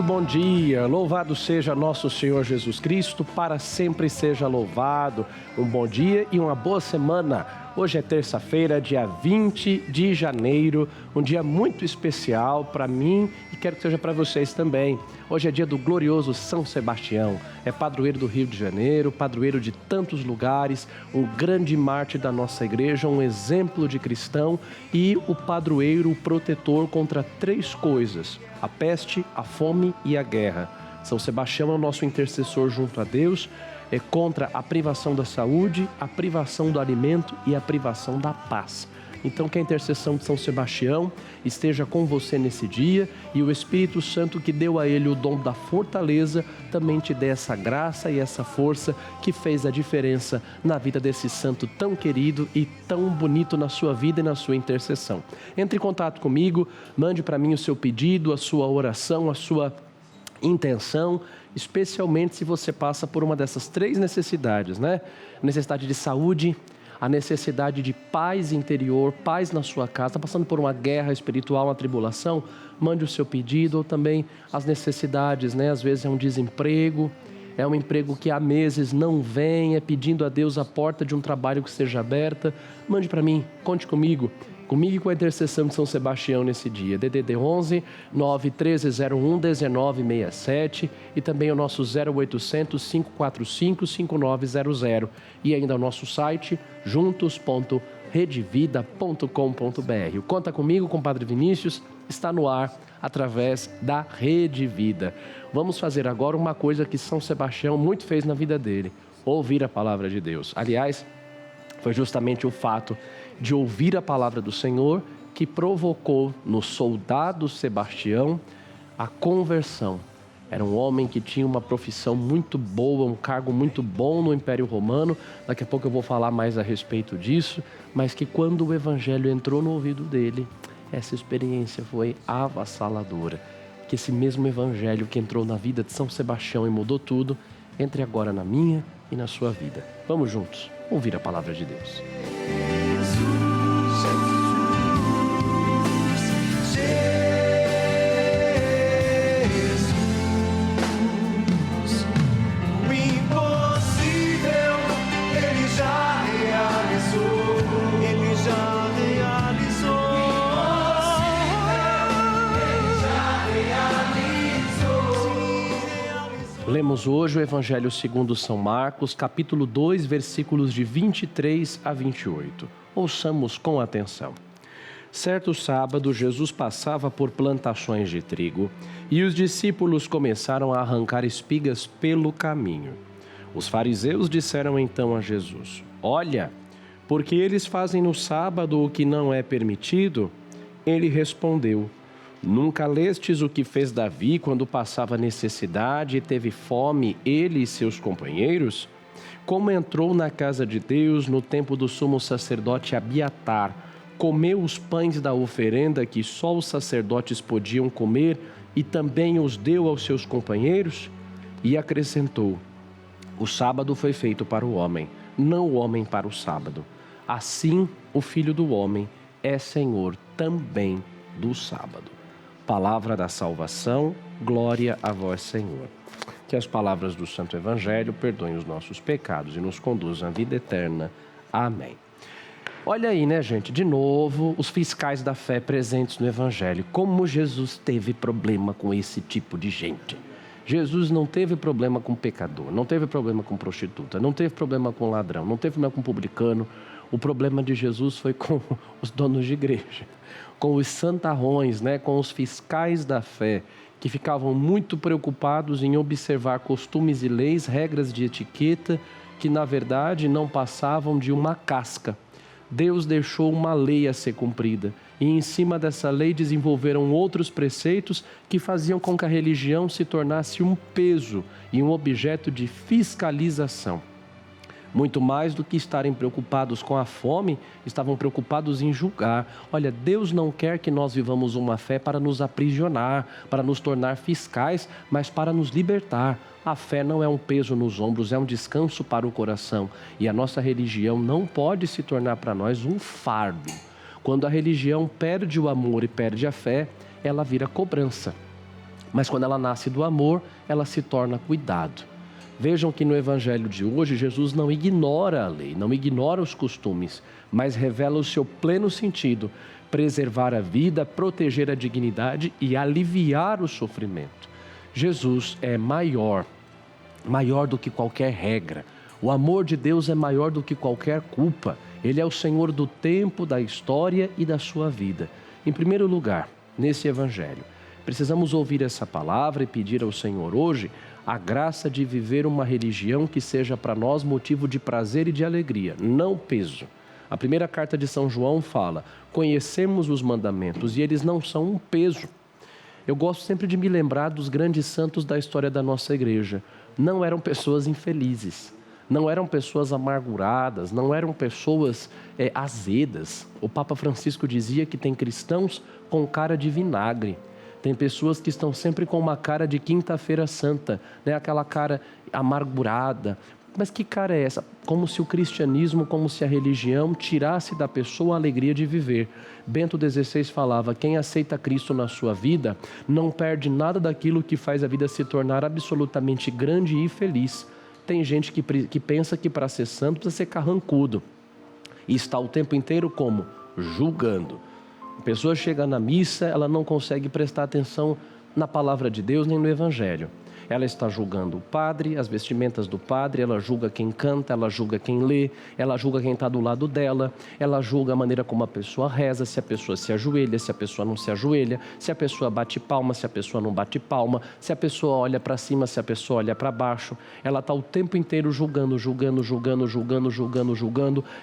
bom dia, louvado seja nosso Senhor Jesus Cristo, para sempre seja louvado. Um bom dia e uma boa semana. Hoje é terça-feira, dia 20 de janeiro, um dia muito especial para mim e quero que seja para vocês também. Hoje é dia do glorioso São Sebastião, é padroeiro do Rio de Janeiro, padroeiro de tantos lugares, um grande mártir da nossa igreja, um exemplo de cristão e o padroeiro protetor contra três coisas: a peste, a fome e a guerra. São Sebastião é o nosso intercessor junto a Deus, é contra a privação da saúde, a privação do alimento e a privação da paz. Então que a intercessão de São Sebastião esteja com você nesse dia e o Espírito Santo que deu a ele o dom da fortaleza também te dê essa graça e essa força que fez a diferença na vida desse santo tão querido e tão bonito na sua vida e na sua intercessão. Entre em contato comigo, mande para mim o seu pedido, a sua oração, a sua intenção, especialmente se você passa por uma dessas três necessidades, né? A necessidade de saúde, a necessidade de paz interior, paz na sua casa, está passando por uma guerra espiritual, uma tribulação, mande o seu pedido, ou também as necessidades, né? Às vezes é um desemprego, é um emprego que há meses não vem, é pedindo a Deus a porta de um trabalho que seja aberta, mande para mim, conte comigo e com a intercessão de São Sebastião nesse dia. DDD 11 91301 1967 e também o nosso 0800 545 5900 e ainda o nosso site juntos.redevida.com.br. O Conta Comigo com o Padre Vinícius está no ar através da Rede Vida. Vamos fazer agora uma coisa que São Sebastião muito fez na vida dele: ouvir a palavra de Deus. Aliás, foi justamente o fato de ouvir a palavra do Senhor que provocou no soldado Sebastião a conversão. Era um homem que tinha uma profissão muito boa, um cargo muito bom no Império Romano. Daqui a pouco eu vou falar mais a respeito disso, mas que quando o Evangelho entrou no ouvido dele, essa experiência foi avassaladora. Que esse mesmo Evangelho que entrou na vida de São Sebastião e mudou tudo, entre agora na minha e na sua vida. Vamos juntos ouvir a palavra de Deus. Lemos hoje o Evangelho segundo São Marcos, capítulo 2, versículos de 23 a 28. Ouçamos com atenção. Certo sábado, Jesus passava por plantações de trigo e os discípulos começaram a arrancar espigas pelo caminho. Os fariseus disseram então a Jesus: Olha, porque eles fazem no sábado o que não é permitido? Ele respondeu: Nunca lestes o que fez Davi quando passava necessidade e teve fome, ele e seus companheiros? Como entrou na casa de Deus no tempo do sumo sacerdote Abiatar, comeu os pães da oferenda que só os sacerdotes podiam comer e também os deu aos seus companheiros? E acrescentou: O sábado foi feito para o homem, não o homem para o sábado. Assim, o Filho do Homem é Senhor também do sábado. Palavra da salvação, glória a vós, Senhor. Que as palavras do Santo Evangelho perdoem os nossos pecados e nos conduzam à vida eterna. Amém. Olha aí, né, gente, de novo, os fiscais da fé presentes no Evangelho. Como Jesus teve problema com esse tipo de gente. Jesus não teve problema com pecador, não teve problema com prostituta, não teve problema com ladrão, não teve problema com publicano. O problema de Jesus foi com os donos de igreja, com os santarrões, né, com os fiscais da fé, que ficavam muito preocupados em observar costumes e leis, regras de etiqueta, que na verdade não passavam de uma casca. Deus deixou uma lei a ser cumprida e em cima dessa lei desenvolveram outros preceitos que faziam com que a religião se tornasse um peso e um objeto de fiscalização. Muito mais do que estarem preocupados com a fome, estavam preocupados em julgar. Olha, Deus não quer que nós vivamos uma fé para nos aprisionar, para nos tornar fiscais, mas para nos libertar. A fé não é um peso nos ombros, é um descanso para o coração. E a nossa religião não pode se tornar para nós um fardo. Quando a religião perde o amor e perde a fé, ela vira cobrança. Mas quando ela nasce do amor, ela se torna cuidado. Vejam que no evangelho de hoje, Jesus não ignora a lei, não ignora os costumes, mas revela o seu pleno sentido: preservar a vida, proteger a dignidade e aliviar o sofrimento. Jesus é maior do que qualquer regra. O amor de Deus é maior do que qualquer culpa. Ele é o Senhor do tempo, da história e da sua vida. Em primeiro lugar, nesse evangelho, precisamos ouvir essa palavra e pedir ao Senhor hoje a graça de viver uma religião que seja para nós motivo de prazer e de alegria, não peso. A primeira carta de São João fala: conhecemos os mandamentos e eles não são um peso. Eu gosto sempre de me lembrar dos grandes santos da história da nossa igreja. Não eram pessoas infelizes, não eram pessoas amarguradas, não eram pessoas azedas. O Papa Francisco dizia que tem cristãos com cara de vinagre. Tem pessoas que estão sempre com uma cara de quinta-feira santa, né? Aquela cara amargurada. Mas que cara é essa? Como se o cristianismo, como se a religião tirasse da pessoa a alegria de viver. Bento XVI falava: quem aceita Cristo na sua vida não perde nada daquilo que faz a vida se tornar absolutamente grande e feliz. Tem gente que pensa que para ser santo precisa ser carrancudo. E está o tempo inteiro como? Julgando. A pessoa chega na missa, ela não consegue prestar atenção na palavra de Deus nem no evangelho. Ela está julgando o padre, as vestimentas do padre, ela julga quem canta, ela julga quem lê, ela julga quem está do lado dela, ela julga a maneira como a pessoa reza, se a pessoa se ajoelha, se a pessoa não se ajoelha, se a pessoa bate palma, se a pessoa não bate palma, se a pessoa olha para cima, se a pessoa olha para baixo. Ela está o tempo inteiro julgando.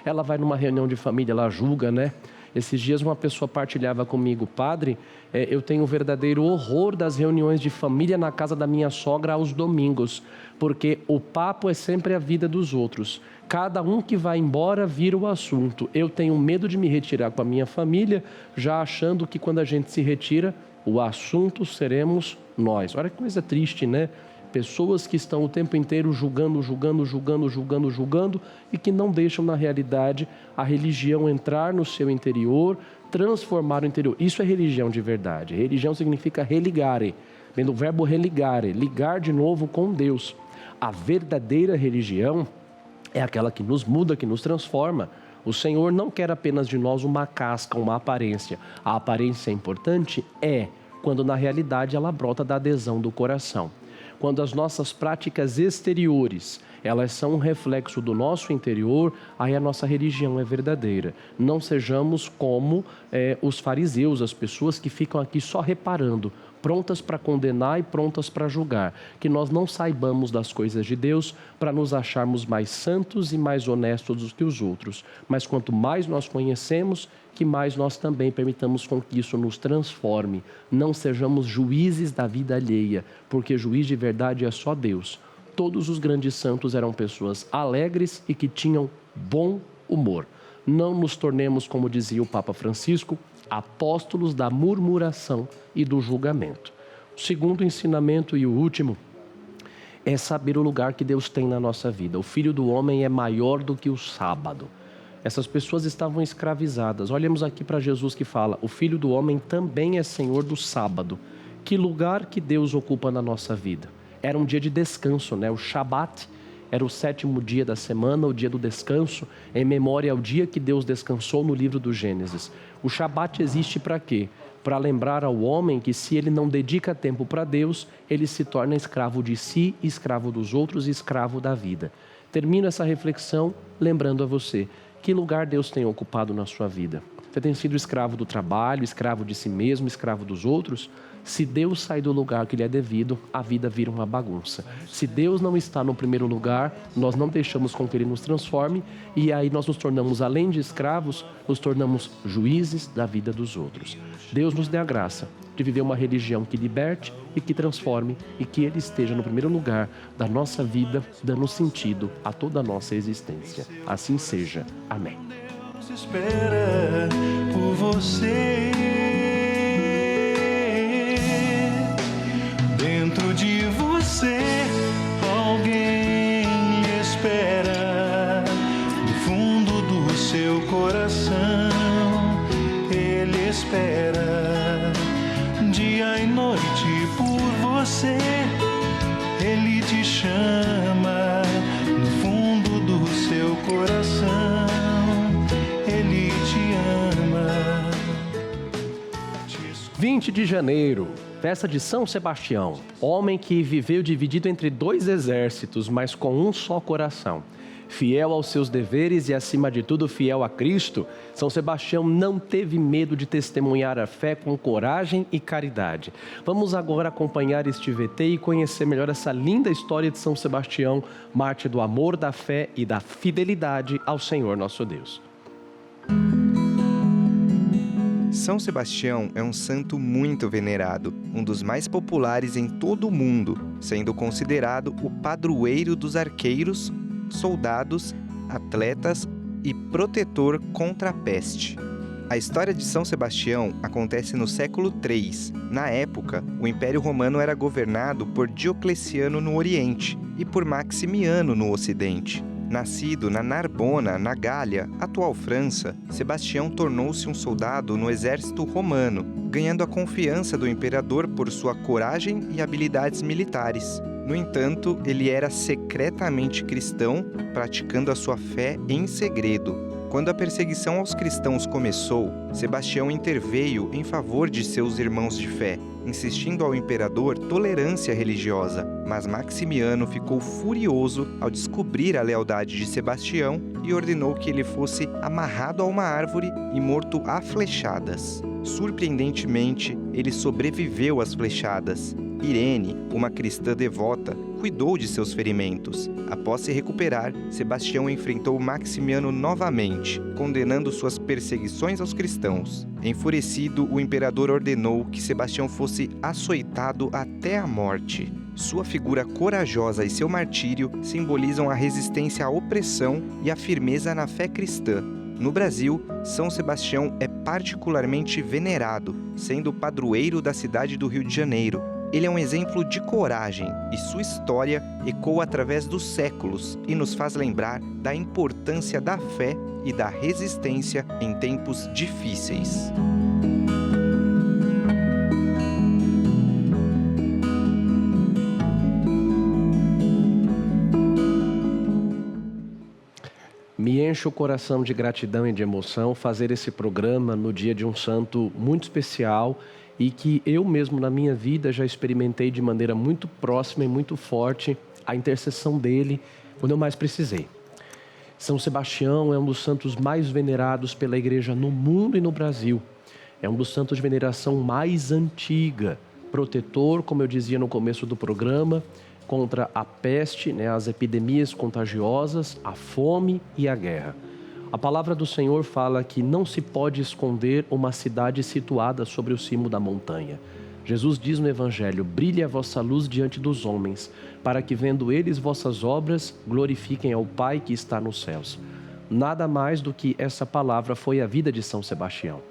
Ela vai numa reunião de família, ela julga, né? Esses dias uma pessoa partilhava comigo: padre, eu tenho um verdadeiro horror das reuniões de família na casa da minha sogra aos domingos, porque o papo é sempre a vida dos outros. Cada um que vai embora vira o assunto. Eu tenho medo de me retirar com a minha família, já achando que quando a gente se retira, o assunto seremos nós. Olha que coisa triste, né? Pessoas que estão o tempo inteiro julgando e que não deixam na realidade a religião entrar no seu interior, transformar o interior. Isso é religião de verdade. Religião significa religare, vem do verbo religare, ligar de novo com Deus. A verdadeira religião é aquela que nos muda, que nos transforma. O Senhor não quer apenas de nós uma casca, uma aparência. A aparência é importante? É, quando na realidade ela brota da adesão do coração. Quando as nossas práticas exteriores, elas são um reflexo do nosso interior, aí a nossa religião é verdadeira. Não sejamos como os fariseus, as pessoas que ficam aqui só reparando, prontas para condenar e prontas para julgar. Que nós não saibamos das coisas de Deus para nos acharmos mais santos e mais honestos do que os outros. Mas quanto mais nós conhecemos, que mais nós também permitamos com que isso nos transforme. Não sejamos juízes da vida alheia, porque juiz de verdade é só Deus. Todos os grandes santos eram pessoas alegres e que tinham bom humor. Não nos tornemos, como dizia o Papa Francisco, apóstolos da murmuração e do julgamento. O segundo ensinamento e o último é saber o lugar que Deus tem na nossa vida. O Filho do Homem é maior do que o sábado. Essas pessoas estavam escravizadas. Olhemos aqui para Jesus que fala: o Filho do Homem também é Senhor do sábado. Que lugar que Deus ocupa na nossa vida? Era um dia de descanso, né? O Shabat era o 7º dia da semana, o dia do descanso, em memória ao dia que Deus descansou no livro do Gênesis. O Shabat existe para quê? Para lembrar ao homem que se ele não dedica tempo para Deus, ele se torna escravo de si, escravo dos outros e escravo da vida. Termino essa reflexão lembrando a você: que lugar Deus tem ocupado na sua vida? Você tem sido escravo do trabalho, escravo de si mesmo, escravo dos outros? Se Deus sai do lugar que lhe é devido, a vida vira uma bagunça. Se Deus não está no primeiro lugar, nós não deixamos com que Ele nos transforme e aí nós nos tornamos, além de escravos, nos tornamos juízes da vida dos outros. Deus nos dê a graça de viver uma religião que liberte e que transforme e que Ele esteja no primeiro lugar da nossa vida, dando sentido a toda a nossa existência. Assim seja. Amém. Deus espera por você. Dentro de você alguém espera. Do fundo do seu coração Ele espera dia e noite por você. 20 de janeiro, festa de São Sebastião, homem que viveu dividido entre dois exércitos, mas com um só coração. Fiel aos seus deveres e, acima de tudo, fiel a Cristo, São Sebastião não teve medo de testemunhar a fé com coragem e caridade. Vamos agora acompanhar este VT e conhecer melhor essa linda história de São Sebastião, mártir do amor, da fé e da fidelidade ao Senhor nosso Deus. São Sebastião é um santo muito venerado, um dos mais populares em todo o mundo, sendo considerado o padroeiro dos arqueiros, soldados, atletas e protetor contra a peste. A história de São Sebastião acontece no século III. Na época, o Império Romano era governado por Diocleciano no Oriente e por Maximiano no Ocidente. Nascido na Narbona, na Gália, atual França, Sebastião tornou-se um soldado no exército romano, ganhando a confiança do imperador por sua coragem e habilidades militares. No entanto, ele era secretamente cristão, praticando a sua fé em segredo. Quando a perseguição aos cristãos começou, Sebastião interveio em favor de seus irmãos de fé, insistindo ao imperador tolerância religiosa. Mas Maximiano ficou furioso ao descobrir a lealdade de Sebastião e ordenou que ele fosse amarrado a uma árvore e morto a flechadas. Surpreendentemente, ele sobreviveu às flechadas. Irene, uma cristã devota, cuidou de seus ferimentos. Após se recuperar, Sebastião enfrentou Maximiano novamente, condenando suas perseguições aos cristãos. Enfurecido, o imperador ordenou que Sebastião fosse açoitado até a morte. Sua figura corajosa e seu martírio simbolizam a resistência à opressão e a firmeza na fé cristã. No Brasil, São Sebastião é particularmente venerado, sendo o padroeiro da cidade do Rio de Janeiro. Ele é um exemplo de coragem e sua história ecoa através dos séculos e nos faz lembrar da importância da fé e da resistência em tempos difíceis. Me enche o coração de gratidão e de emoção fazer esse programa no dia de um santo muito especial e que eu mesmo na minha vida já experimentei de maneira muito próxima e muito forte a intercessão dele quando eu mais precisei. São Sebastião é um dos santos mais venerados pela igreja no mundo e no Brasil. É um dos santos de veneração mais antiga, protetor, como eu dizia no começo do programa, contra a peste, as epidemias contagiosas, a fome e a guerra. A palavra do Senhor fala que não se pode esconder uma cidade situada sobre o cimo da montanha. Jesus diz no Evangelho: brilhe a vossa luz diante dos homens, para que vendo eles vossas obras, glorifiquem ao Pai que está nos céus. Nada mais do que essa palavra foi a vida de São Sebastião.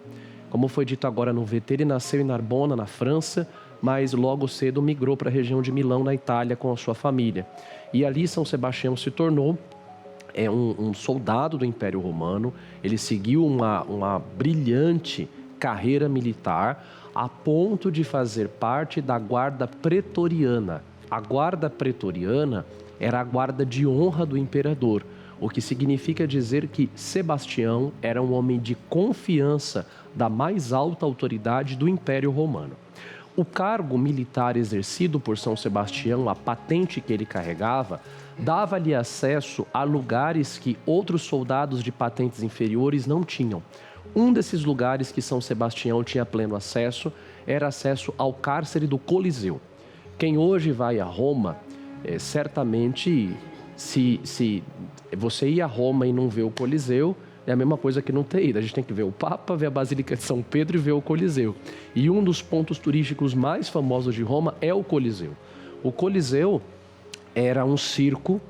Como foi dito agora no VT, ele nasceu em Narbona, na França, mas logo cedo migrou para a região de Milão, na Itália, com a sua família. E ali São Sebastião se tornou um soldado do Império Romano. Ele seguiu uma brilhante carreira militar a ponto de fazer parte da guarda pretoriana. A guarda pretoriana era a guarda de honra do imperador, o que significa dizer que Sebastião era um homem de confiança da mais alta autoridade do Império Romano. O cargo militar exercido por São Sebastião, a patente que ele carregava, dava-lhe acesso a lugares que outros soldados de patentes inferiores não tinham. Um desses lugares que São Sebastião tinha pleno acesso era acesso ao cárcere do Coliseu. Quem hoje vai a Roma, certamente, se você ir a Roma e não ver o Coliseu, é a mesma coisa que não ter ido. A gente tem que ver o Papa, ver a Basílica de São Pedro e ver o Coliseu. E um dos pontos turísticos mais famosos de Roma é o Coliseu. O Coliseu era um circo,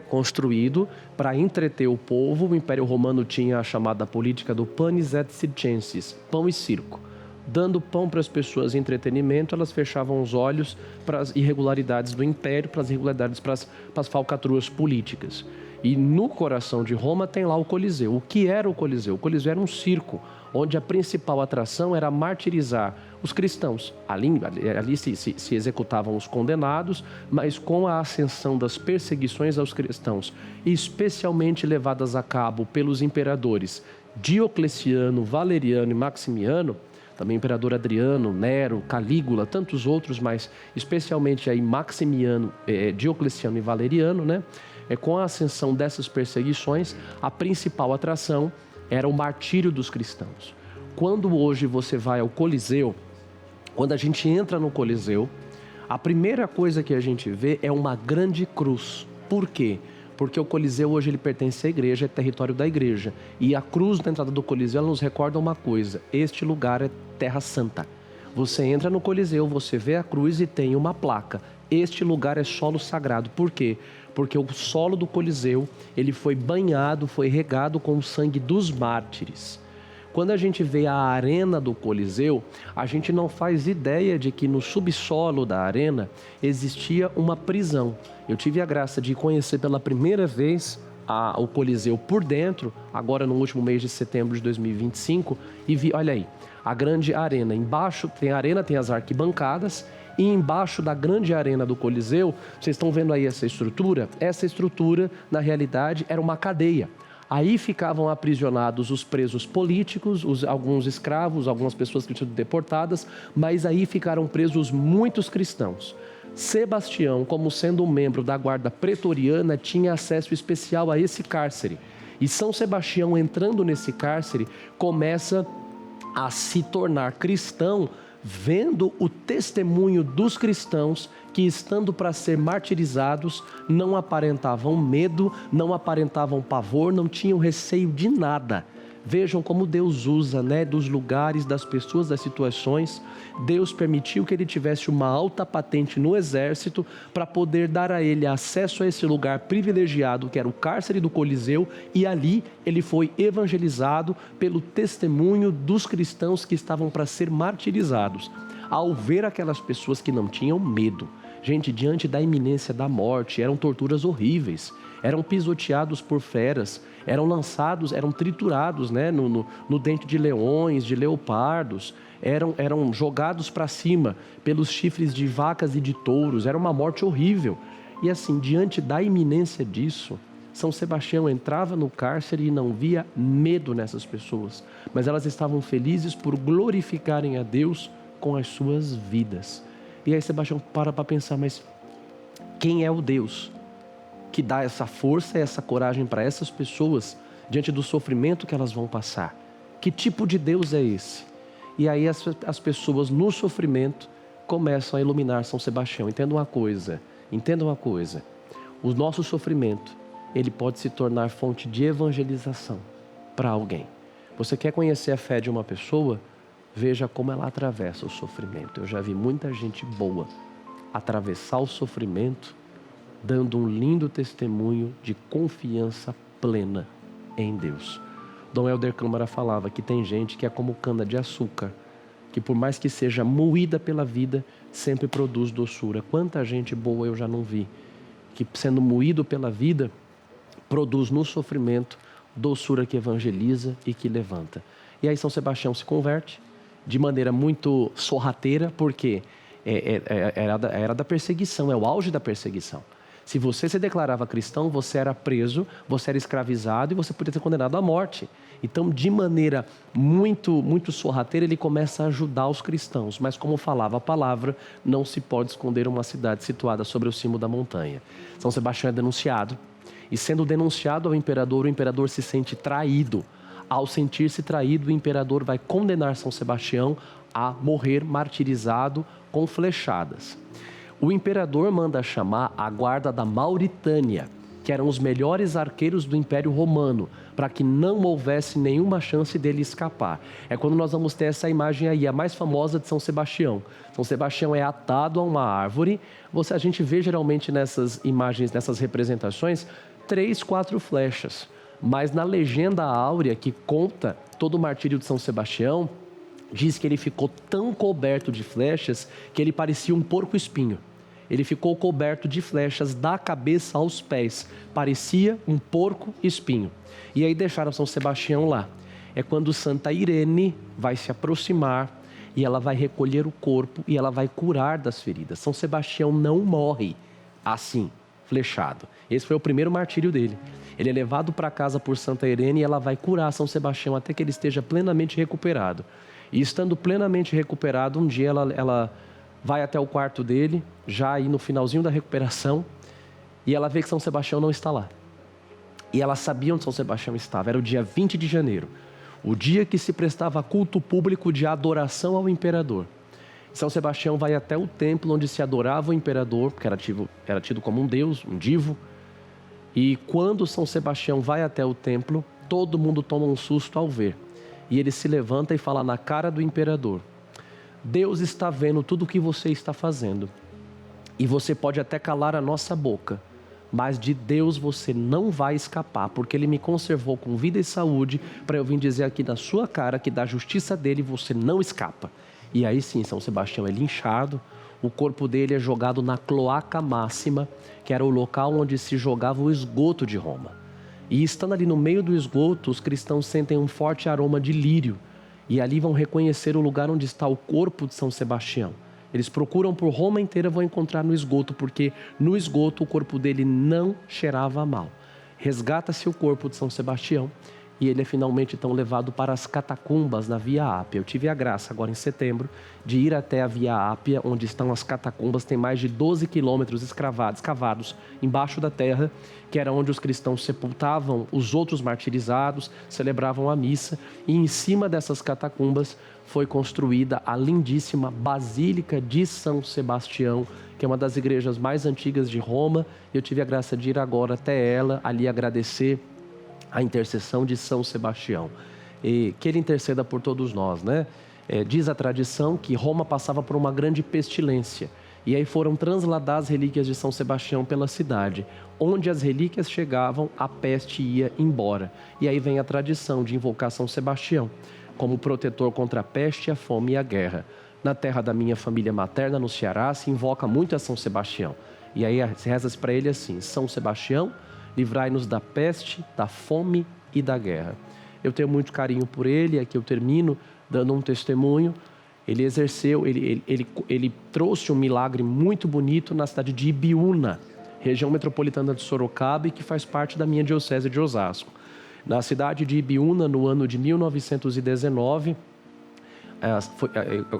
construído para entreter o povo. O Império Romano tinha a chamada política do panis et circenses, pão e circo. Dando pão para as pessoas e entretenimento, elas fechavam os olhos para as irregularidades do Império, para as irregularidades, para as falcatruas políticas. E no coração de Roma tem lá o Coliseu. O que era o Coliseu? O Coliseu era um circo, onde a principal atração era martirizar os cristãos. Ali se executavam os condenados, mas com a ascensão das perseguições aos cristãos, especialmente levadas a cabo pelos imperadores Diocleciano, Valeriano e Maximiano, também o imperador Adriano, Nero, Calígula, tantos outros, mas especialmente aí Maximiano, Diocleciano e Valeriano, né? Com a ascensão dessas perseguições, a principal atração era o martírio dos cristãos. Quando hoje você vai ao Coliseu, quando a gente entra no Coliseu, a primeira coisa que a gente vê é uma grande cruz. Por quê? Porque o Coliseu hoje ele pertence à igreja, é território da igreja. E a cruz na entrada do Coliseu ela nos recorda uma coisa: este lugar é terra santa. Você entra no Coliseu, você vê a cruz e tem uma placa: este lugar é solo sagrado. Por quê? Porque o solo do Coliseu ele foi banhado, foi regado com o sangue dos mártires. Quando a gente vê a arena do Coliseu, a gente não faz ideia de que no subsolo da arena existia uma prisão. Eu tive a graça de conhecer pela primeira vez o Coliseu por dentro, agora no último mês de setembro de 2025, e vi, olha aí, a grande arena. Embaixo tem a arena, tem as arquibancadas, e embaixo da grande arena do Coliseu, vocês estão vendo aí essa estrutura? Essa estrutura, na realidade, era uma cadeia. Aí ficavam aprisionados os presos políticos, alguns escravos, algumas pessoas que tinham sido deportadas, mas aí ficaram presos muitos cristãos. Sebastião, como sendo um membro da guarda pretoriana, tinha acesso especial a esse cárcere. E São Sebastião, entrando nesse cárcere, começa a se tornar cristão, vendo o testemunho dos cristãos que, estando para ser martirizados, não aparentavam medo, não aparentavam pavor, não tinham receio de nada. Vejam como Deus usa, né, dos lugares, das pessoas, das situações. Deus permitiu que ele tivesse uma alta patente no exército para poder dar a ele acesso a esse lugar privilegiado, que era o cárcere do Coliseu, e ali ele foi evangelizado pelo testemunho dos cristãos que estavam para ser martirizados. Ao ver aquelas pessoas que não tinham medo, gente, diante da iminência da morte, eram torturas horríveis, eram pisoteados por feras, eram lançados, eram triturados, né, no dente de leões, de leopardos, eram jogados para cima pelos chifres de vacas e de touros, era uma morte horrível. E assim, diante da iminência disso, São Sebastião entrava no cárcere e não via medo nessas pessoas, mas elas estavam felizes por glorificarem a Deus com as suas vidas. E aí Sebastião para pensar, mas quem é o Deus que dá essa força e essa coragem para essas pessoas diante do sofrimento que elas vão passar? Que tipo de Deus é esse? E aí as pessoas no sofrimento começam a iluminar São Sebastião. Entenda uma coisa, o nosso sofrimento, ele pode se tornar fonte de evangelização para alguém. Você quer conhecer a fé de uma pessoa? Veja como ela atravessa o sofrimento. Eu já vi muita gente boa atravessar o sofrimento, dando um lindo testemunho de confiança plena em Deus. Dom Helder Câmara falava que tem gente que é como cana de açúcar, que por mais que seja moída pela vida, sempre produz doçura. Quanta gente boa eu já não vi, que sendo moído pela vida, produz no sofrimento doçura que evangeliza e que levanta. E aí São Sebastião se converte de maneira muito sorrateira, porque era da perseguição, é o auge da perseguição. Se você se declarava cristão, você era preso, você era escravizado e você podia ser condenado à morte. Então, de maneira muito, muito sorrateira, ele começa a ajudar os cristãos. Mas como falava a palavra, não se pode esconder uma cidade situada sobre o cimo da montanha. São Sebastião é denunciado. E sendo denunciado ao imperador, o imperador se sente traído. Ao sentir-se traído, o imperador vai condenar São Sebastião a morrer martirizado com flechadas. O imperador manda chamar a guarda da Mauritânia, que eram os melhores arqueiros do Império Romano, para que não houvesse nenhuma chance dele escapar. É quando nós vamos ter essa imagem aí, a mais famosa de São Sebastião. São Sebastião é atado a uma árvore. A gente vê geralmente nessas imagens, nessas representações, 3, 4 flechas. Mas na legenda áurea que conta todo o martírio de São Sebastião, diz que ele ficou tão coberto de flechas que ele parecia um porco-espinho. Ele ficou coberto de flechas da cabeça aos pés. Parecia um porco-espinho. E aí deixaram São Sebastião lá. É quando Santa Irene vai se aproximar e ela vai recolher o corpo e ela vai curar das feridas. São Sebastião não morre assim, flechado. Esse foi o primeiro martírio dele. Ele é levado para casa por Santa Irene e ela vai curar São Sebastião até que ele esteja plenamente recuperado. E estando plenamente recuperado, um dia ela vai até o quarto dele, já aí no finalzinho da recuperação, e ela vê que São Sebastião não está lá. E ela sabia onde São Sebastião estava, era o dia 20 de janeiro, o dia que se prestava culto público de adoração ao imperador. São Sebastião vai até o templo onde se adorava o imperador, que era tido como um deus, um divo. E quando São Sebastião vai até o templo, todo mundo toma um susto ao ver. E ele se levanta e fala na cara do imperador: Deus está vendo tudo o que você está fazendo. E você pode até calar a nossa boca, mas de Deus você não vai escapar, porque Ele me conservou com vida e saúde para eu vir dizer aqui na sua cara que da justiça dele você não escapa. E aí sim, São Sebastião é linchado, o corpo dele é jogado na Cloaca Máxima, que era o local onde se jogava o esgoto de Roma. E estando ali no meio do esgoto, os cristãos sentem um forte aroma de lírio, e ali vão reconhecer o lugar onde está o corpo de São Sebastião. Eles procuram por Roma inteira, vão encontrar no esgoto, porque no esgoto o corpo dele não cheirava mal. Resgata-se o corpo de São Sebastião e ele é finalmente então levado para as catacumbas na Via Ápia. Eu tive a graça agora em setembro de ir até a Via Ápia, onde estão as catacumbas, tem mais de 12 quilômetros escavados embaixo da terra, que era onde os cristãos sepultavam os outros martirizados, celebravam a missa, e em cima dessas catacumbas foi construída a lindíssima Basílica de São Sebastião, que é uma das igrejas mais antigas de Roma. Eu tive a graça de ir agora até ela, ali agradecer a intercessão de São Sebastião. E que ele interceda por todos nós, né? Diz a tradição que Roma passava por uma grande pestilência. E aí foram transladadas as relíquias de São Sebastião pela cidade. Onde as relíquias chegavam, a peste ia embora. E aí vem a tradição de invocar São Sebastião como protetor contra a peste, a fome e a guerra. Na terra da minha família materna, no Ceará, se invoca muito a São Sebastião. E aí reza-se para ele assim: São Sebastião, livrai-nos da peste, da fome e da guerra. Eu tenho muito carinho por ele, aqui eu termino dando um testemunho. Ele exerceu, ele trouxe um milagre muito bonito na cidade de Ibiúna, região metropolitana de Sorocaba, e que faz parte da minha diocese de Osasco. Na cidade de Ibiúna, no ano de 1919,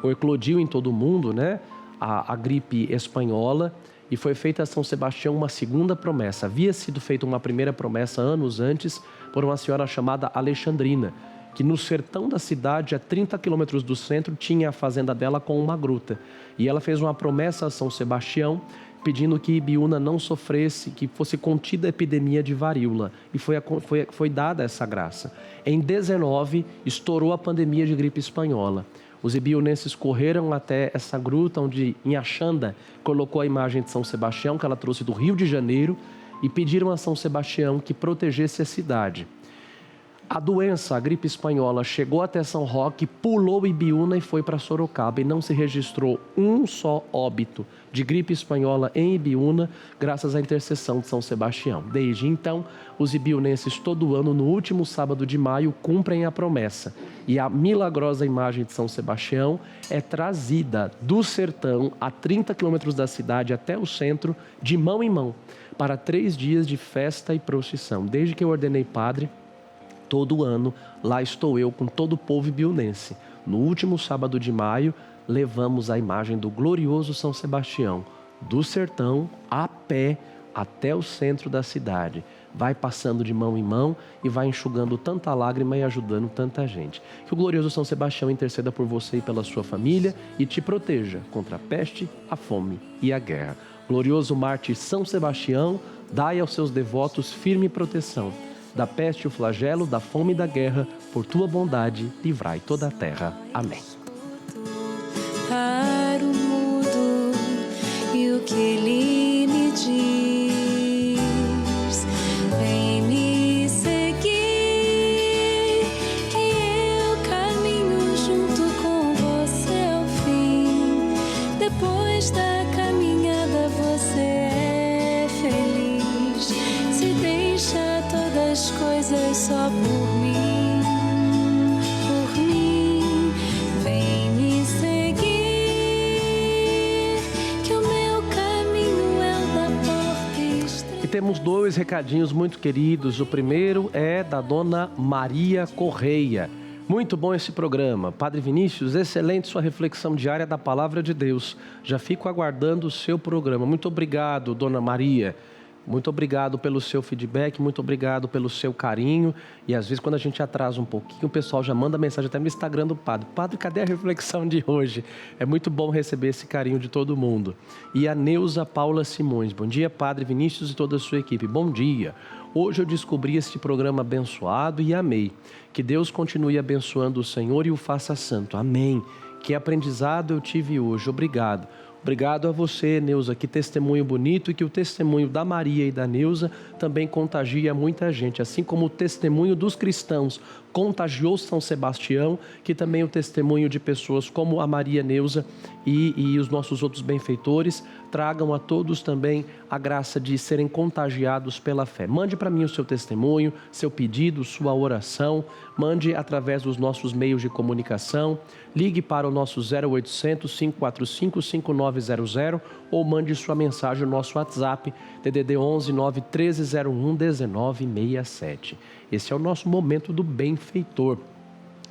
eclodiu em todo o mundo, né, a gripe espanhola, e foi feita a São Sebastião uma segunda promessa. Havia sido feita uma primeira promessa anos antes por uma senhora chamada Alexandrina, que no sertão da cidade, a 30 quilômetros do centro, tinha a fazenda dela com uma gruta. E ela fez uma promessa a São Sebastião, pedindo que Ibiúna não sofresse, que fosse contida a epidemia de varíola. E foi dada essa graça. Em 19, estourou a pandemia de gripe espanhola. Os ibiunenses correram até essa gruta, onde Inhaxanda colocou a imagem de São Sebastião, que ela trouxe do Rio de Janeiro, e pediram a São Sebastião que protegesse a cidade. A doença, a gripe espanhola, chegou até São Roque, pulou Ibiúna e foi para Sorocaba. E não se registrou um só óbito de gripe espanhola em Ibiúna, graças à intercessão de São Sebastião. Desde então, os ibiunenses todo ano, no último sábado de maio, cumprem a promessa. E a milagrosa imagem de São Sebastião é trazida do sertão, a 30 quilômetros da cidade, até o centro, de mão em mão, para 3 dias de festa e procissão. Desde que eu ordenei padre, todo ano, lá estou eu com todo o povo ibiunense. No último sábado de maio, levamos a imagem do glorioso São Sebastião, do sertão, a pé, até o centro da cidade. Vai passando de mão em mão e vai enxugando tanta lágrima e ajudando tanta gente. Que o glorioso São Sebastião interceda por você e pela sua família e te proteja contra a peste, a fome e a guerra. Glorioso mártir São Sebastião, dai aos seus devotos firme proteção. Da peste e o flagelo, da fome e da guerra, por tua bondade, livrai toda a terra. Amém. Para o mudo e o que ele me diz, vem me seguir, que eu caminho junto com você ao fim. Depois da caminhada você é feliz, se deixa todas as coisas só por mim, vem me seguir, que o meu caminho é o da porta estreita. E temos 2 recadinhos muito queridos. O primeiro é da dona Maria Correia. Muito bom esse programa. Padre Vinícius, excelente sua reflexão diária da Palavra de Deus. Já fico aguardando o seu programa. Muito obrigado, Dona Maria. Muito obrigado pelo seu feedback, muito obrigado pelo seu carinho. E às vezes quando a gente atrasa um pouquinho, o pessoal já manda mensagem até no Instagram do Padre. Padre, cadê a reflexão de hoje? É muito bom receber esse carinho de todo mundo. E a Neuza Paula Simões. Bom dia, Padre Vinícius e toda a sua equipe. Bom dia. Hoje eu descobri este programa abençoado e amei. Que Deus continue abençoando o Senhor e o faça santo. Amém. Que aprendizado eu tive hoje. Obrigado. Obrigado a você, Neuza, que testemunho bonito, e que o testemunho da Maria e da Neuza também contagia muita gente, assim como o testemunho dos cristãos contagiou São Sebastião, que também o testemunho de pessoas como a Maria Neuza e os nossos outros benfeitores tragam a todos também a graça de serem contagiados pela fé. Mande para mim o seu testemunho, seu pedido, sua oração, mande através dos nossos meios de comunicação, ligue para o nosso 0800 545 5900 ou mande sua mensagem no nosso WhatsApp, DDD 11 91301 1967. Esse é o nosso momento do benfeitor.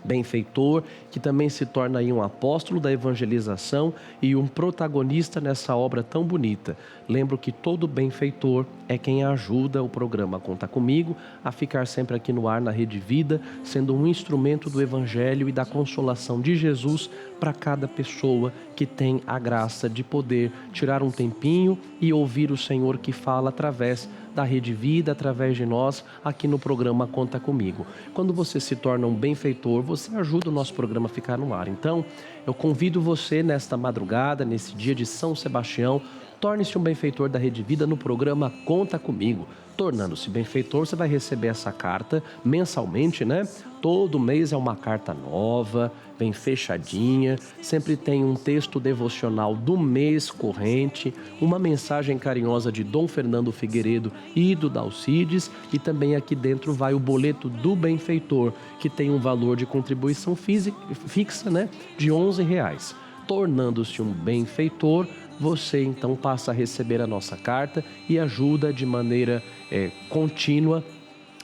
Benfeitor, que também se torna aí um apóstolo da evangelização e um protagonista nessa obra tão bonita. Lembro que todo benfeitor é quem ajuda o programa Conta Comigo a ficar sempre aqui no ar na Rede Vida, sendo um instrumento do Evangelho e da consolação de Jesus para cada pessoa que tem a graça de poder tirar um tempinho e ouvir o Senhor que fala através da Rede Vida, através de nós, aqui no programa Conta Comigo. Quando você se torna um benfeitor, você ajuda o nosso programa a ficar no ar. Então, eu convido você nesta madrugada, nesse dia de São Sebastião, torne-se um benfeitor da Rede Vida no programa Conta Comigo. Tornando-se benfeitor, você vai receber essa carta mensalmente, né? Todo mês é uma carta nova, bem fechadinha, sempre tem um texto devocional do mês corrente, uma mensagem carinhosa de Dom Fernando Figueiredo e do Dalcides, e também aqui dentro vai o boleto do benfeitor, que tem um valor de contribuição fixa, né? De R$11. Tornando-se um benfeitor, você então passa a receber a nossa carta e ajuda de maneira contínua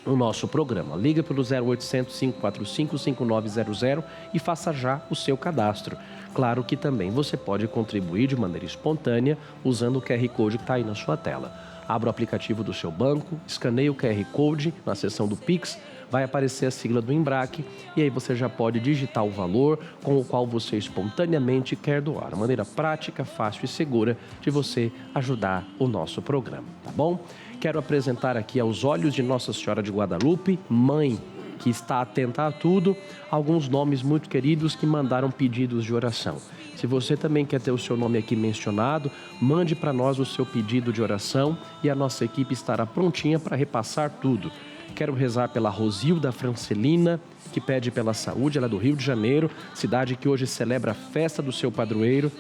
o nosso programa. Liga pelo 0800 545 5900 e faça já o seu cadastro. Claro que também você pode contribuir de maneira espontânea usando o QR Code que está aí na sua tela. Abra o aplicativo do seu banco, escaneie o QR Code na seção do Pix, vai aparecer a sigla do Embrac e aí você já pode digitar o valor com o qual você espontaneamente quer doar. Uma maneira prática, fácil e segura de você ajudar o nosso programa, tá bom? Quero apresentar aqui aos olhos de Nossa Senhora de Guadalupe, mãe que está atenta a tudo, alguns nomes muito queridos que mandaram pedidos de oração. Se você também quer ter o seu nome aqui mencionado, mande para nós o seu pedido de oração e a nossa equipe estará prontinha para repassar tudo. Quero rezar pela Rosilda Francelina, que pede pela saúde, ela é do Rio de Janeiro, cidade que hoje celebra a festa do seu padroeiro.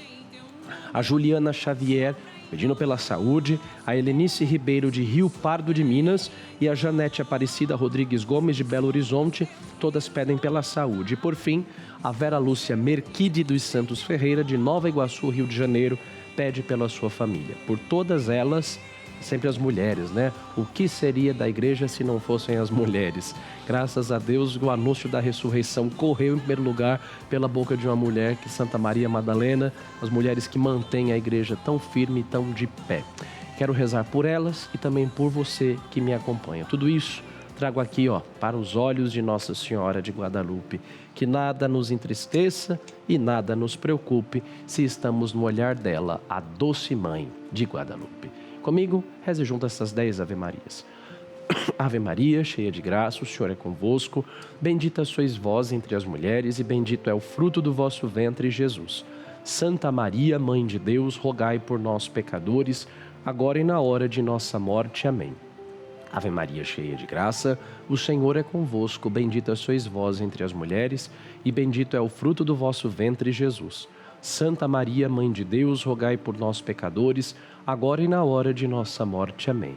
A Juliana Xavier, pedindo pela saúde, a Helenice Ribeiro de Rio Pardo de Minas e a Janete Aparecida Rodrigues Gomes de Belo Horizonte, todas pedem pela saúde. E por fim, a Vera Lúcia Merquide dos Santos Ferreira de Nova Iguaçu, Rio de Janeiro, pede pela sua família. Por todas elas, sempre as mulheres, né? O que seria da igreja se não fossem as mulheres? Graças a Deus, o anúncio da ressurreição correu em primeiro lugar pela boca de uma mulher, que Santa Maria Madalena, as mulheres que mantêm a igreja tão firme e tão de pé. Quero rezar por elas e também por você que me acompanha. Tudo isso trago aqui, para os olhos de Nossa Senhora de Guadalupe. Que nada nos entristeça e nada nos preocupe se estamos no olhar dela, a doce mãe de Guadalupe. Comigo, reze junto essas 10 Ave Marias. Ave Maria, cheia de graça, o Senhor é convosco. Bendita sois vós entre as mulheres e bendito é o fruto do vosso ventre, Jesus. Santa Maria, Mãe de Deus, rogai por nós, pecadores, agora e na hora de nossa morte. Amém. Ave Maria, cheia de graça, o Senhor é convosco. Bendita sois vós entre as mulheres e bendito é o fruto do vosso ventre, Jesus. Santa Maria, Mãe de Deus, rogai por nós, pecadores, agora e na hora de nossa morte. Amém.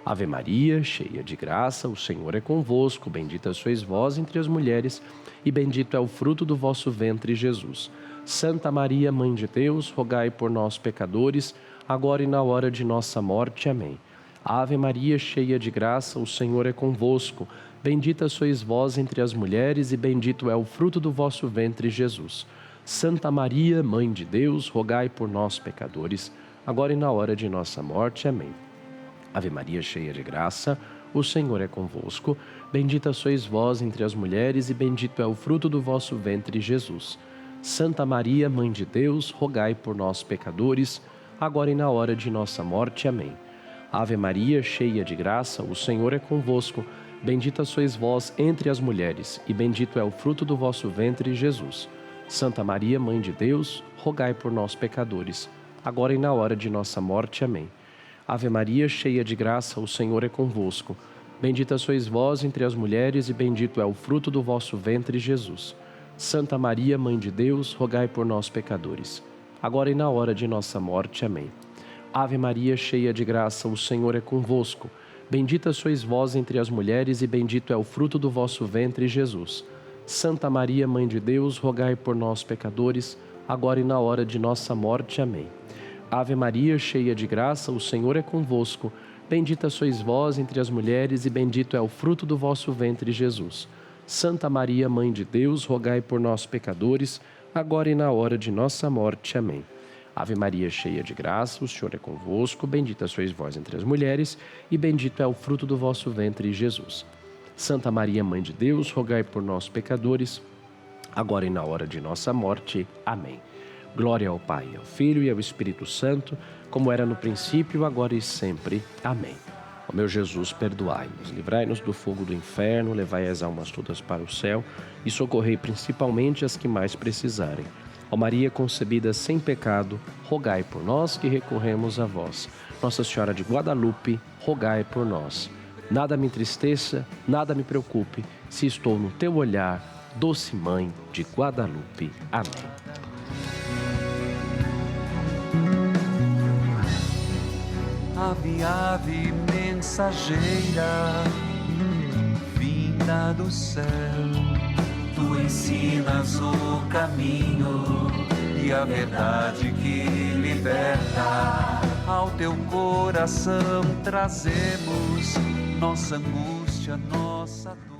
Ave Maria, cheia de graça, o Senhor é convosco. Bendita sois vós entre as mulheres e bendito é o fruto do vosso ventre, Jesus. Santa Maria, Mãe de Deus, rogai por nós, pecadores, agora e na hora de nossa morte. Amém. Ave Maria, cheia de graça, o Senhor é convosco. Bendita sois vós entre as mulheres, e bendito é o fruto do vosso ventre, Jesus. Santa Maria, Mãe de Deus, rogai por nós, pecadores, agora e na hora de nossa morte. Amém. Ave Maria, cheia de graça, o Senhor é convosco. Bendita sois vós entre as mulheres, e bendito é o fruto do vosso ventre, Jesus. Santa Maria, Mãe de Deus, rogai por nós, pecadores, agora e na hora de nossa morte. Amém. Ave Maria, cheia de graça, o Senhor é convosco. Bendita sois vós entre as mulheres, e bendito é o fruto do vosso ventre, Jesus. Santa Maria, Mãe de Deus, rogai por nós, pecadores, agora e na hora de nossa morte. Amém. Ave Maria, cheia de graça, o Senhor é convosco. Bendita sois vós entre as mulheres, e bendito é o fruto do vosso ventre, Jesus. Santa Maria, Mãe de Deus, rogai por nós, pecadores, agora e na hora de nossa morte. Amém. Ave Maria, cheia de graça, o Senhor é convosco. Bendita sois vós entre as mulheres, e bendito é o fruto do vosso ventre, Jesus. Santa Maria, Mãe de Deus, rogai por nós, pecadores, agora e na hora de nossa morte. Amém. Ave Maria, cheia de graça, o Senhor é convosco. Bendita sois vós entre as mulheres, e bendito é o fruto do vosso ventre, Jesus. Santa Maria, Mãe de Deus, rogai por nós, pecadores, agora e na hora de nossa morte. Amém. Ave Maria, cheia de graça, o Senhor é convosco. Bendita sois vós entre as mulheres, e bendito é o fruto do vosso ventre, Jesus. Santa Maria, Mãe de Deus, rogai por nós, pecadores, agora e na hora de nossa morte. Amém. Glória ao Pai, ao Filho e ao Espírito Santo, como era no princípio, agora e sempre. Amém. Ó meu Jesus, perdoai-nos, livrai-nos do fogo do inferno, levai as almas todas para o céu e socorrei principalmente as que mais precisarem. Ó Maria concebida sem pecado, rogai por nós que recorremos a vós. Nossa Senhora de Guadalupe, rogai por nós. Nada me entristeça, nada me preocupe, se estou no teu olhar, doce Mãe de Guadalupe. Amém. Ave, ave mensageira, vinda do céu, tu ensinas o caminho e a verdade que liberta. Ao teu coração trazemos nossa angústia, nossa dor.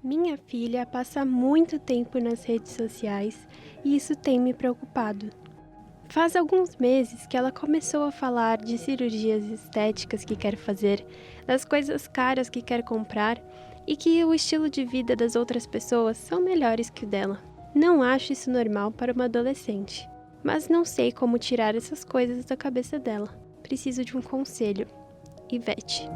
Minha filha passa muito tempo nas redes sociais e isso tem me preocupado. Faz alguns meses que ela começou a falar de cirurgias estéticas que quer fazer, das coisas caras que quer comprar e que o estilo de vida das outras pessoas são melhores que o dela. Não acho isso normal para uma adolescente, mas não sei como tirar essas coisas da cabeça dela. Preciso de um conselho. Ivete.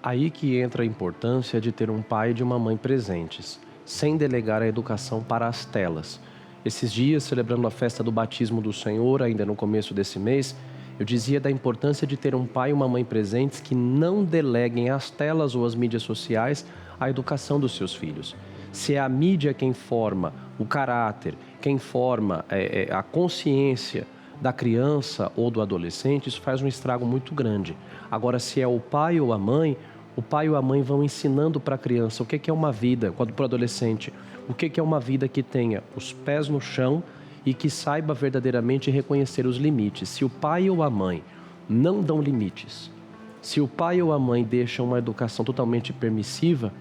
Aí que entra a importância de ter um pai e de uma mãe presentes, sem delegar a educação para as telas. Esses dias, celebrando a festa do batismo do Senhor, ainda no começo desse mês, eu dizia da importância de ter um pai e uma mãe presentes que não deleguem às telas ou às mídias sociais a educação dos seus filhos. Se é a mídia quem forma o caráter, quem forma a consciência da criança ou do adolescente, isso faz um estrago muito grande. Agora, se é o pai ou a mãe, o pai ou a mãe vão ensinando para a criança o que é uma vida, para o adolescente, o que é uma vida que tenha os pés no chão e que saiba verdadeiramente reconhecer os limites. Se o pai ou a mãe não dão limites, se o pai ou a mãe deixam uma educação totalmente permissiva,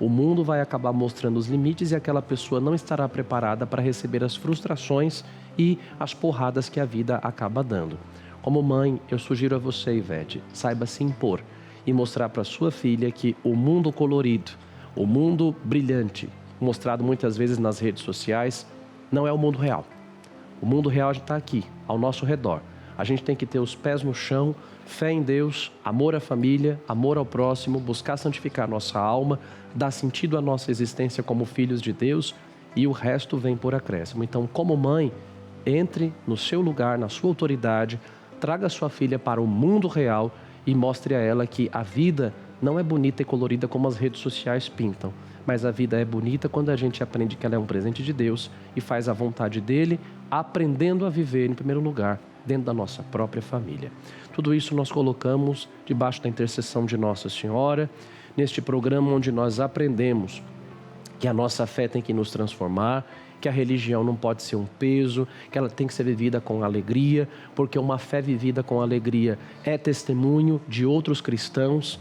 o mundo vai acabar mostrando os limites e aquela pessoa não estará preparada para receber as frustrações e as porradas que a vida acaba dando. Como mãe, eu sugiro a você, Ivete, saiba se impor e mostrar para sua filha que o mundo colorido, o mundo brilhante, mostrado muitas vezes nas redes sociais, não é o mundo real. O mundo real está aqui, ao nosso redor. A gente tem que ter os pés no chão, fé em Deus, amor à família, amor ao próximo, buscar santificar nossa alma, dar sentido à nossa existência como filhos de Deus e o resto vem por acréscimo. Então, como mãe, entre no seu lugar, na sua autoridade, traga sua filha para o mundo real e mostre a ela que a vida não é bonita e colorida como as redes sociais pintam, mas a vida é bonita quando a gente aprende que ela é um presente de Deus e faz a vontade dele, aprendendo a viver, em primeiro lugar, dentro da nossa própria família. Tudo isso nós colocamos debaixo da intercessão de Nossa Senhora, neste programa onde nós aprendemos que a nossa fé tem que nos transformar, que a religião não pode ser um peso, que ela tem que ser vivida com alegria, porque uma fé vivida com alegria é testemunho de outros cristãos.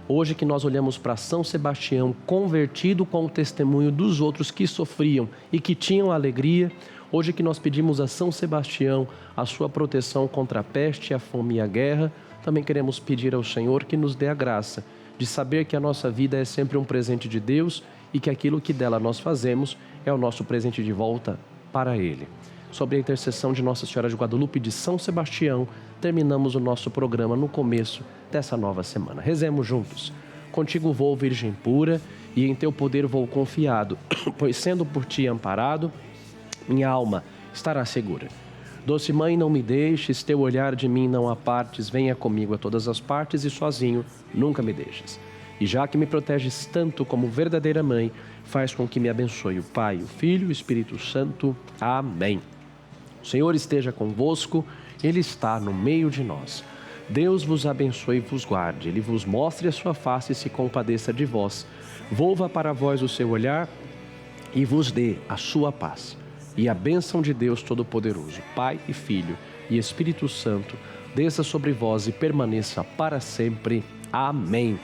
Hoje que nós olhamos para São Sebastião convertido com o testemunho dos outros que sofriam e que tinham alegria, hoje que nós pedimos a São Sebastião a sua proteção contra a peste, a fome e a guerra, também queremos pedir ao Senhor que nos dê a graça de saber que a nossa vida é sempre um presente de Deus e que aquilo que dela nós fazemos é o nosso presente de volta para Ele. Sobre a intercessão de Nossa Senhora de Guadalupe e de São Sebastião, terminamos o nosso programa no começo dessa nova semana. Rezemos juntos. Contigo vou, Virgem pura, e em teu poder vou confiado, pois sendo por ti amparado, minha alma estará segura. Doce Mãe, não me deixes, teu olhar de mim não apartes, venha comigo a todas as partes e sozinho nunca me deixes. E já que me proteges tanto como verdadeira mãe, faz com que me abençoe o Pai, o Filho e o Espírito Santo. Amém. O Senhor esteja convosco, Ele está no meio de nós. Deus vos abençoe e vos guarde, Ele vos mostre a sua face e se compadeça de vós. Volva para vós o seu olhar e vos dê a sua paz. E a bênção de Deus Todo-Poderoso, Pai e Filho e Espírito Santo, desça sobre vós e permaneça para sempre. Amém.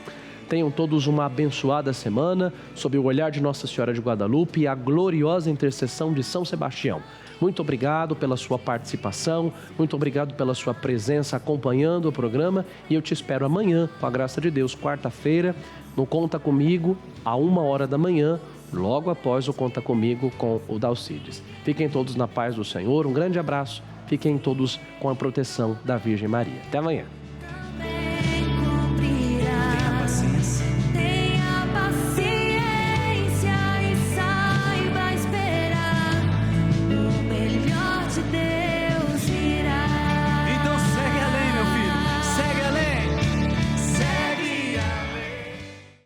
Tenham todos uma abençoada semana, sob o olhar de Nossa Senhora de Guadalupe e a gloriosa intercessão de São Sebastião. Muito obrigado pela sua participação, muito obrigado pela sua presença acompanhando o programa e eu te espero amanhã, com a graça de Deus, quarta-feira, no Conta Comigo, à 1h da manhã, logo após o Conta Comigo com o Dalcides. Fiquem todos na paz do Senhor, um grande abraço, fiquem todos com a proteção da Virgem Maria. Até amanhã.